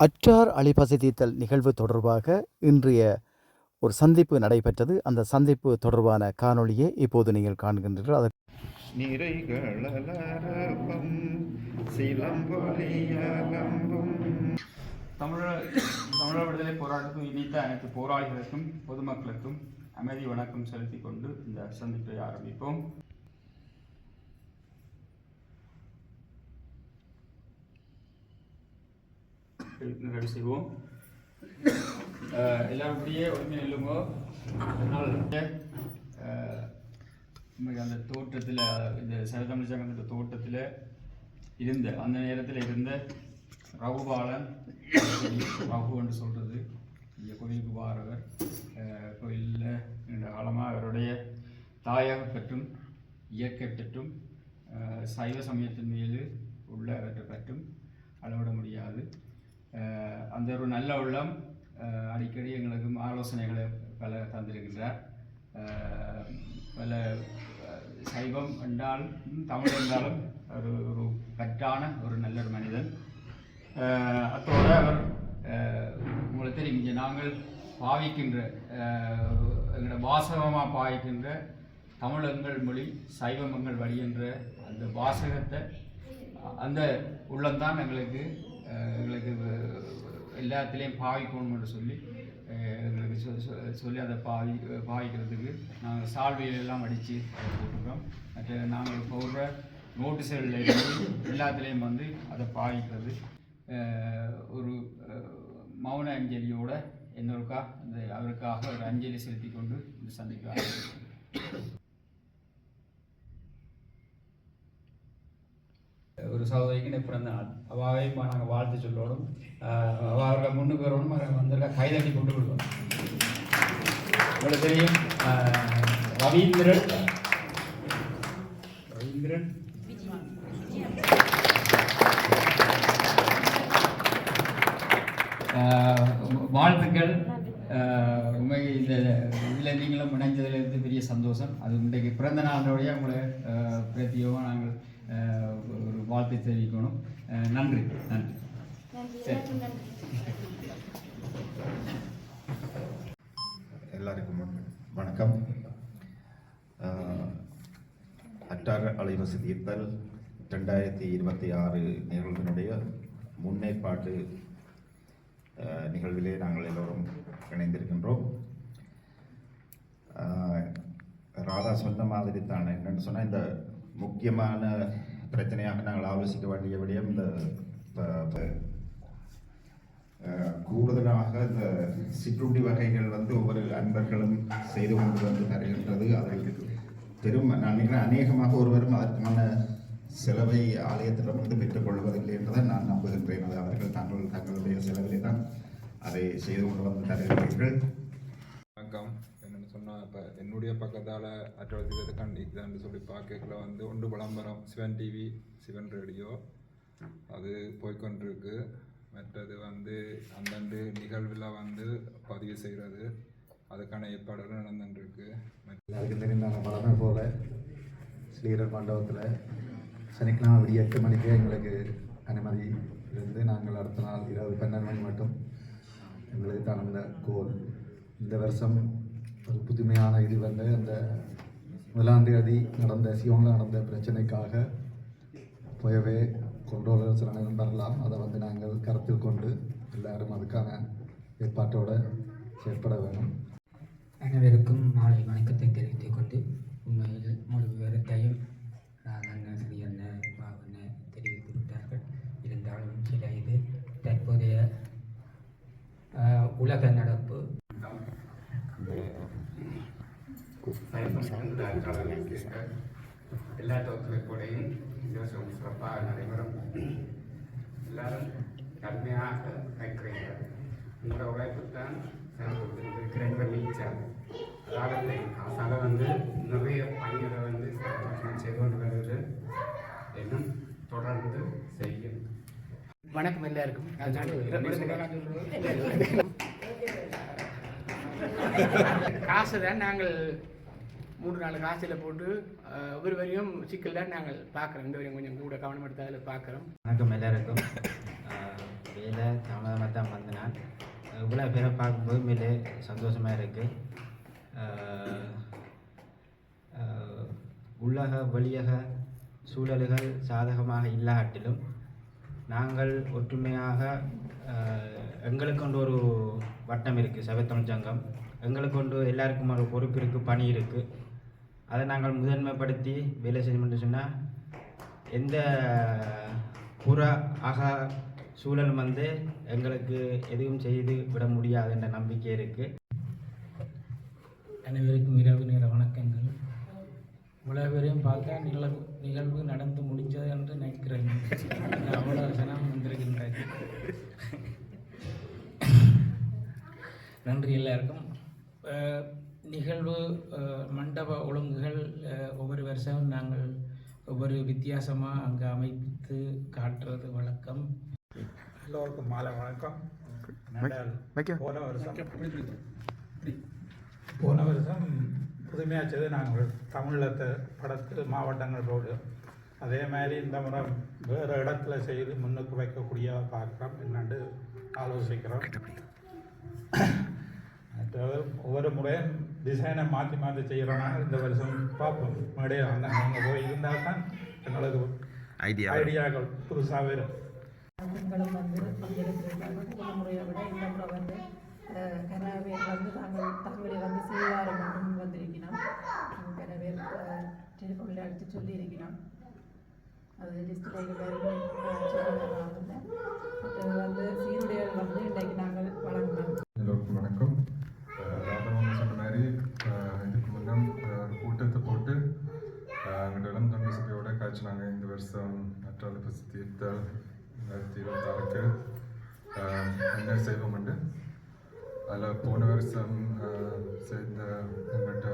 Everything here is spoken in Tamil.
அற்றார் அழிபசி தீர்த்தல் நிகழ்வு தொடர்பாக இன்றைய ஒரு சந்திப்பு நடைபெற்றது. அந்த சந்திப்பு தொடர்பான காணொளியை இப்போது நீங்கள் காண்கின்றீர்கள். அதற்கு தமிழர் விடுதலை போராட்டத்தில் இணைத்த அனைத்து போராளிகளுக்கும் பொதுமக்களுக்கும் அமைதி வணக்கம் செலுத்திக் கொண்டு இந்த சந்திப்பை ஆரம்பிப்போம். நிறைவு செய்வோம். எல்லாரும் அப்படியே ஒருமே நில்லுங்கோ. அதனால் அந்த தோட்டத்தில், இந்த சரதமிழ் சங்கத்தின் தோட்டத்தில் இருந்த அந்த நேரத்தில் இருந்த ரகுபாலன், ரகு என்று சொல்கிறது, இங்கே கோயிலுக்கு வாரவர், கோயிலில் நீண்ட காலமாக அவருடைய தாயாக பற்றும் இயற்கை பற்றும் சைவ சமயத்தின் மீது உள்ள அவற்றை பற்றும் அளவிட முடியாது. அந்த ஒரு நல்ல உள்ளம் அடிக்கடி எங்களுக்கும் ஆலோசனைகளை பல தந்திருக்கின்றார். பல சைவம் என்றாலும் தமிழ் என்றாலும் ஒரு பற்றான ஒரு நல்ல ஒரு மனிதன். அத்தோடு அவர் உங்களுக்கு தெரியும், இங்கே நாங்கள் பாவிக்கின்ற எங்களோட வாசகமாக பாவிக்கின்ற தமிழங்கள் மொழி சைவமங்கள் வழி என்ற அந்த வாசகத்தை, அந்த உள்ளம்தான் எங்களுக்கு எல்லாத்துலேயும் பாவிக்கணும் என்று சொல்லி எங்களுக்கு சொல்லி அதை பாவிக்கிறதுக்கு நாங்கள் சால்வையிலெல்லாம் அடித்து அதை போட்டுக்கிறோம். மற்ற நாங்கள் போடுற நோட்டீஸ்களில் எல்லாத்துலேயும் வந்து அதை பாவிக்கிறது. ஒரு மௌன அஞ்சலியோட என்னொருக்கா அந்த அவருக்காக ஒரு அஞ்சலி செலுத்தி கொண்டு இந்த சந்திக்க ஒரு சகோதரிக்கு பிறந்த நாள் அவாவே நாங்கள் வாழ்த்து சொல்லணும். அவரை முன்னுக்கு வரணும், வந்திருக்கா கைதட்டி கொண்டு விடுவோம். உங்களுக்கு தெரியும், ரவீந்திரன் வாழ்த்துக்கள். உண்மை இந்த இதில் நீங்களும் இணைஞ்சதுலேருந்து பெரிய சந்தோஷம். அது இன்றைக்கு பிறந்த நாளுடைய உங்களை பிரத்தியோகம் நாங்கள் ஒரு வாழ்த்தை தெரிவிக்கணும். நன்றி நன்றி. எல்லாருக்கும் வணக்கம். அற்றார் அலைவசி தீர்த்தல் 2026 நிகழ்வினுடைய முன்னேற்பாட்டு நிகழ்விலே நாங்கள் எல்லோரும் இணைந்திருக்கின்றோம். ராதா சொன்ன மாதிரி தான், என்னென்னு சொன்னால், இந்த முக்கியமான பிரச்சனையாக நாங்கள் ஆலோசிக்க வேண்டிய விடயம் இந்த கூடுதலாக இந்த சிற்றுண்டி வகைகள் வந்து ஒவ்வொரு அன்பர்களும் செய்து கொண்டு வந்து தருகின்றது. அதற்கு பெரும், நான் நினைக்கிறேன், அநேகமாக ஒருவரும் அதற்கான செலவை ஆலயத்திடமிருந்து பெற்றுக்கொள்வதில்லை என்றுதான் நான் நம்புகின்றேன். அது அவர்கள் தங்களுடைய செலவிலே தான் அதை செய்து கொண்டு வந்து தருகிறார்கள். வணக்கம். என்னென்னு சொன்னால், இப்போ என்னுடைய பக்கத்தால் அற்றவசதி கண்டிதான்னு சொல்லி பார்க்கல வந்து ஒன்று விளம்பரம் சிவன் டிவி, சிவன் ரேடியோ அது போய்கொண்டிருக்கு. மற்றது வந்து அந்தண்டு நிகழ்வில் வந்து பதிவு செய்கிறது, அதுக்கான ஏற்பாடுகள் நடந்துருக்கு. எல்லாருக்கும் தெரிந்தாங்க பலமே போல ஸ்ரீரர் மண்டபத்தில் சனிக்கிழமை விடிய 8 மணிக்கு எங்களுக்கு அனுமதி இருந்து நாங்கள் அடுத்த நாள் இரவு 12 மணி மட்டும் எங்களுக்கு தகுந்த கோல். இந்த வருஷம் ஒரு புதுமையான இது வந்து அந்த 1ஆம் தேதி நடந்த சியோனில் நடந்த பிரச்சனைக்காக போயவே கொண்டோலர் சில நேரம் வரலாம். அதை வந்து நாங்கள் கருத்தில் கொண்டு எல்லாரும் அதுக்கான ஏற்பாட்டோடு செயற்பட வேணும். அனைவருக்கும் மாலை வணக்கத்தை தெரிவித்துக் கொண்டு, உண்மையில் முழு விவரத்தையும் தெரிவித்து விட்டார்கள். இருந்தாலும் சில இது தற்போதைய உலக நடப்பு எல்லா ஒத்துழைப்போடையும் இந்த வருஷம் சிறப்பாக நடைபெறும். எல்லாரும் கடுமையாக கைக்கிறீர்கள். உங்களோட உழைப்பு தான் இருக்கிற நீச்சல் அதாவது அரசாங்க வந்து நிறைய பணிகளை வந்து செய்து கொண்டு வருவது இன்னும் தொடர்ந்து செய்யும். வணக்கம் எல்லாருக்கும். காசு தான் நாங்கள் 3-4 காசில் போட்டு ஒவ்வொரு வரையும் சிக்கல் தான் நாங்கள் பார்க்குறோம். இந்த வரையும் கொஞ்சம் கூட கவனம் எடுத்து அதில் பார்க்குறோம். வணக்கம் எல்லாருக்கும். வேலை தாமதமாக தான் வந்தேன் நான். இவ்வளோ பேரை பார்க்கும்போது மேலே சந்தோஷமாக இருக்குது. உள்ளக வெளியக சூழல்கள் சாதகமாக இல்லாட்டிலும் நாங்கள் ஒற்றுமையாக எங்களுக்கொண்டு ஒரு வட்டம் இருக்குது, சபைத்தமிழ் சங்கம். எங்களுக்கொண்டு எல்லாருக்கும் ஒரு பொறுப்பு இருக்குது, பணி இருக்குது. அதை நாங்கள் முதன்மைப்படுத்தி வேலை செய்யணும்னு சொன்னால் எந்த புற அக சூழலும் எங்களுக்கு எதுவும் செய்து விட முடியாது என்ற நம்பிக்கை இருக்குது. அனைவருக்கும் இரவு நேர வணக்கங்கள். இவ்வளோ பேரையும் பார்த்தா நிகழ்வு நடந்து முடிஞ்சது என்று நினைக்கிறேன். அவ்வளோ சனம் வந்திருக்கின்றது. நன்றி எல்லாருக்கும். நிகழ்வு மண்டப ஒழுங்குகள் ஒவ்வொரு வருஷமும் நாங்கள் ஒவ்வொரு வித்தியாசமாக அங்கே அமைத்து காட்டுறது வழக்கம். எல்லோருக்கும் மாலை வணக்கம். போன வருஷம் புதுமையாக செய்து நாங்கள் தமிழத்தை படத்து மாவட்டங்கள் ரோடு அதே மாதிரி இந்த முறை வேறு இடத்துல செய்து முன்னுக்கு வைக்கக்கூடிய பார்க்குறோம், என்னண்டு ஆலோசிக்கிறோம். மற்றது ஒவ்வொரு முறையும் டிசைனை மாற்றி மாற்றி செய்கிறோன்னா இந்த வருஷம் பார்ப்போம். மேடையில் வந்தால் நாங்கள் போய் இருந்தால் தான் எங்களுக்கு ஐடியாக்கள் புதுசாக வரும். பெண்களும் பங்கெடுத்திருக்காங்க. முறையை விட இந்த முறை கனவேர் தங்களை சீவாரம் மட்டும் வந்திருக்கணும். கனவேர் டெலிஃபோனில் அடித்து சொல்லியிருக்கணும். அது லிஸ்ட்டில் சீருடைகள் இன்றைக்கு நாங்கள் வழங்கணும். எல்லோருக்கும் வணக்கம். ராதவங்க சொன்ன மாதிரி இதுக்கு முன்னே ஒரு கூட்டத்தை போட்டு எங்கள் இளம் தொண்டு சபையோட காய்ச்சினாங்க. இந்த வருஷம் மற்ற பசி தீர்த்தல் 2026 என்ன செய்வோம் உண்டு. அதில் போன வருஷம் சேர்ந்த எங்கள்கிட்ட